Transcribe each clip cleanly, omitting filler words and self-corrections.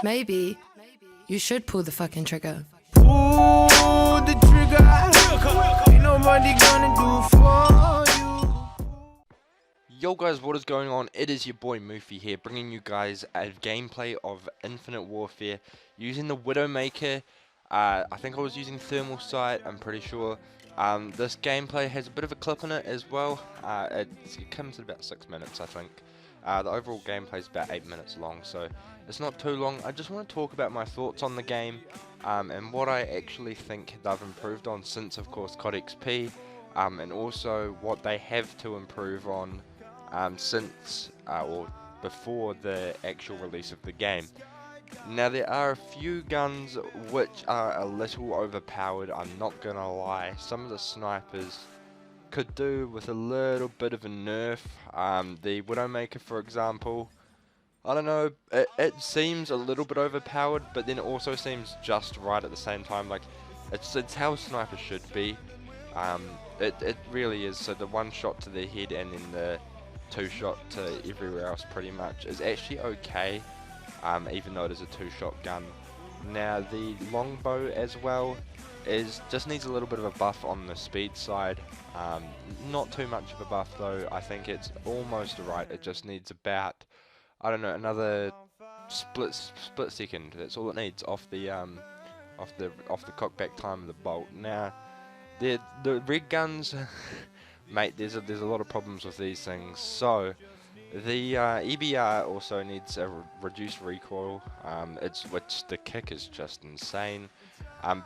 Maybe you should pull the fucking trigger. Pull the trigger. Ain't nobody gonna do for you. Yo guys, what is going on? It is your boy Moofy here, bringing you guys a gameplay of Infinite Warfare using the Widowmaker. I think I was using Thermal Sight, I'm pretty sure. This gameplay has a bit of a clip in it as well. It comes at about 6 minutes, I think. The overall gameplay is about 8 minutes long, so it's not too long. I just want to talk about my thoughts on the game and what I actually think they've improved on since, of course, COD XP, and also what they have to improve on since or before the actual release of the game. Now, there are a few guns which are a little overpowered, I'm not gonna lie. Some of the snipers could do with a little bit of a nerf. The Widowmaker, for example, I don't know, it seems a little bit overpowered, but then it also seems just right at the same time. Like, it's how snipers should be. It really is. So the one shot to the head and then the two shot to everywhere else pretty much is actually okay, even though it is a two-shot gun. Now the longbow as well just needs a little bit of a buff on the speed side. Not too much of a buff though. I think it's almost right. It just needs about, I don't know, another split second. That's all it needs off the cockback time of the bolt. Now the red guns, mate, there's a lot of problems with these things. So the EBR also needs a reduced recoil, which the kick is just insane.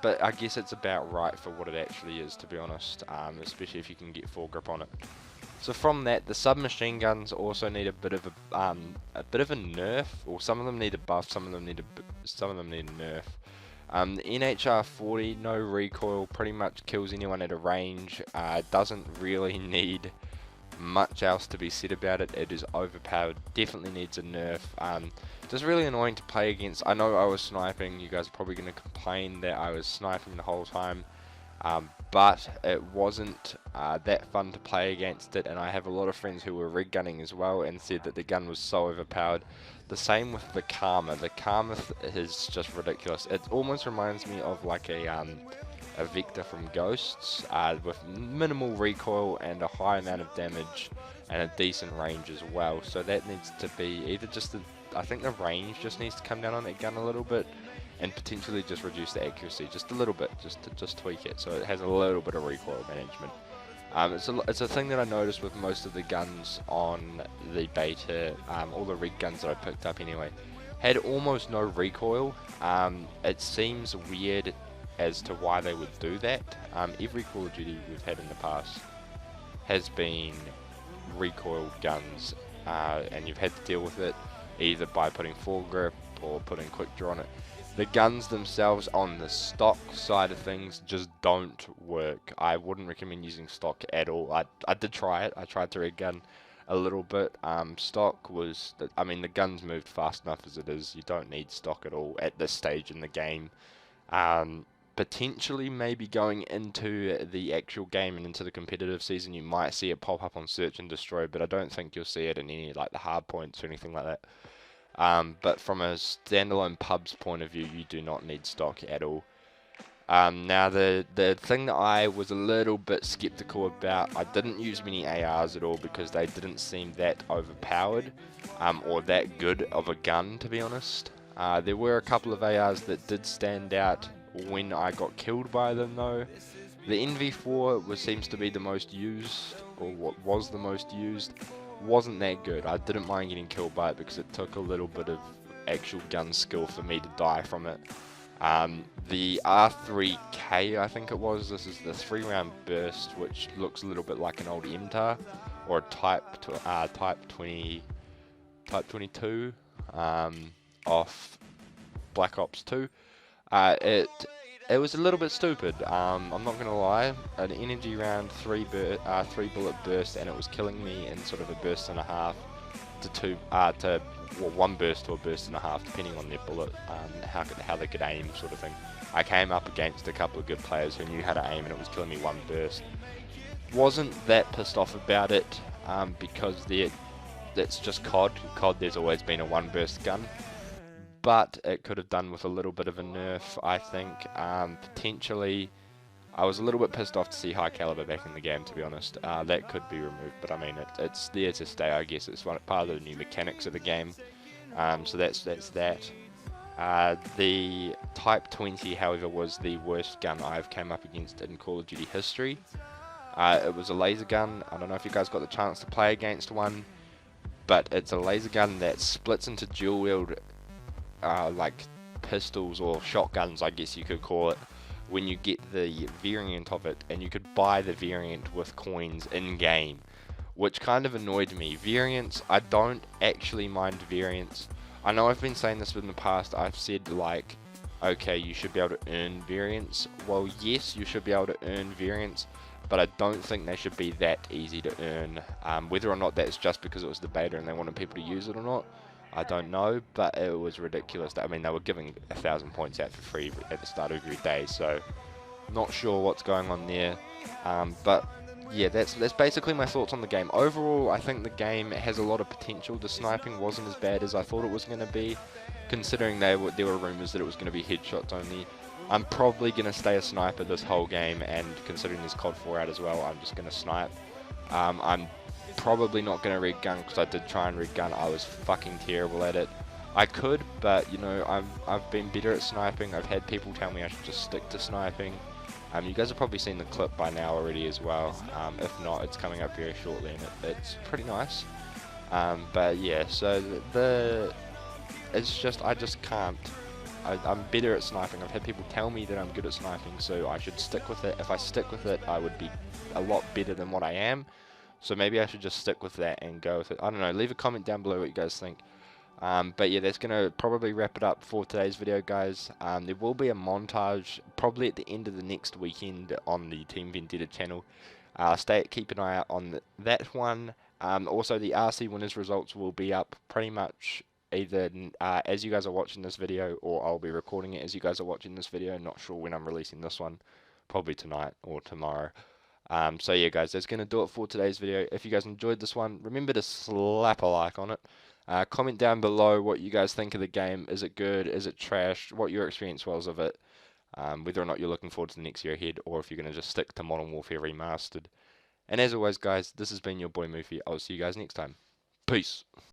But I guess it's about right for what it actually is, to be honest, especially if you can get foregrip on it. So from that, the submachine guns also need a bit of a nerf, or some of them need a buff, some of them need a nerf. The NHR 40, no recoil, pretty much kills anyone at a range. Doesn't really need much else to be said about it. It is overpowered, definitely needs a nerf. Just really annoying to play against. I know I was sniping, you guys are probably going to complain that I was sniping the whole time, but it wasn't that fun to play against it, and I have a lot of friends who were rig gunning as well and said that the gun was so overpowered. The same with the Karma. The Karma is just ridiculous. It almost reminds me of like a Vector from Ghosts, with minimal recoil and a high amount of damage and a decent range as well. So that needs to be either just I think the range just needs to come down on that gun a little bit, and potentially just reduce the accuracy just a little bit, just tweak it so it has a little bit of recoil management. It's a thing that I noticed with most of the guns on the beta. All the rig guns that I picked up anyway had almost no recoil. It seems weird as to why they would do that. Every Call of Duty we've had in the past has been recoil guns, and you've had to deal with it either by putting foregrip or putting quick draw on it. The guns themselves on the stock side of things just don't work. I wouldn't recommend using stock at all. I did try it. I tried to rig gun a little bit. Stock was, I mean, the guns moved fast enough as it is. You don't need stock at all at this stage in the game. Potentially maybe going into the actual game and into the competitive season, you might see it pop up on search and destroy, but I don't think you'll see it in any like the hard points or anything like that. But from a standalone pub's point of view, you do not need stock at all. Now the thing that I was a little bit skeptical about, I didn't use many ARs at all because they didn't seem that overpowered, or that good of a gun, to be honest. There were a couple of ARs that did stand out when I got killed by them though. The NV4 seems to be the most used, or what was the most used. Wasn't that good. I didn't mind getting killed by it because it took a little bit of actual gun skill for me to die from it. The R3K, I think it was, this is the 3-round burst, which looks a little bit like an old MTAR or a Type 22 off Black Ops 2. It was a little bit stupid. I'm not gonna lie. An energy round 3 bullet burst, and it was killing me in sort of a burst and a half to one burst to a burst and a half, depending on their bullet, how they could aim, sort of thing. I came up against a couple of good players who knew how to aim, and it was killing me one burst. Wasn't that pissed off about it, because that's just COD. COD, there's always been a one burst gun. but it could have done with a little bit of a nerf, I think. Potentially, I was a little bit pissed off to see high caliber back in the game, to be honest. That could be removed, but I mean, it's there to stay, I guess. It's part of the new mechanics of the game. So that's that. The Type 20, however, was the worst gun I've came up against in Call of Duty history. It was a laser gun. I don't know if you guys got the chance to play against one, but it's a laser gun that splits into dual wield, like pistols or shotguns, I guess you could call it, when you get the variant of it, and you could buy the variant with coins in game, which kind of annoyed me. Variants, I don't actually mind variants. I know I've been saying this in the past. I've said, like, okay, you should be able to earn variants. Well, yes, you should be able to earn variants, but I don't think they should be that easy to earn. Whether or not that's just because it was the beta and they wanted people to use it or not, I don't know, but it was ridiculous. I mean, they were giving 1,000 points out for free at the start of every day, so not sure what's going on there. But yeah, that's basically my thoughts on the game. Overall, I think the game has a lot of potential. The sniping wasn't as bad as I thought it was going to be, considering there were rumours that it was going to be headshots only. I'm probably going to stay a sniper this whole game, and considering there's COD 4 out as well, I'm just going to snipe. I'm probably not going to rig gun, because I did try and rig gun. I was fucking terrible at it. I could, but you know, I've been better at sniping. I've had people tell me I should just stick to sniping. You guys have probably seen the clip by now already as well. If not, it's coming up very shortly, and it's pretty nice. But yeah, so it's just, I just can't. I'm better at sniping. I've had people tell me that I'm good at sniping, so I should stick with it. If I stick with it, I would be a lot better than what I am. So maybe I should just stick with that and go with it. I don't know. Leave a comment down below what you guys think. But yeah, that's going to probably wrap it up for today's video, guys. There will be a montage probably at the end of the next weekend on the Team Vendetta channel. Keep an eye out on that one. Also, the RC winners results will be up pretty much either as you guys are watching this video, or I'll be recording it as you guys are watching this video. Not sure when I'm releasing this one. Probably tonight or tomorrow. So yeah, guys, that's going to do it for today's video. If you guys enjoyed this one, remember to slap a like on it. Comment down below what you guys think of the game. Is it good? Is it trash? What your experience was of it. Whether or not you're looking forward to the next year ahead, or if you're going to just stick to Modern Warfare Remastered. And as always, guys, this has been your boy Moofy. I'll see you guys next time. Peace.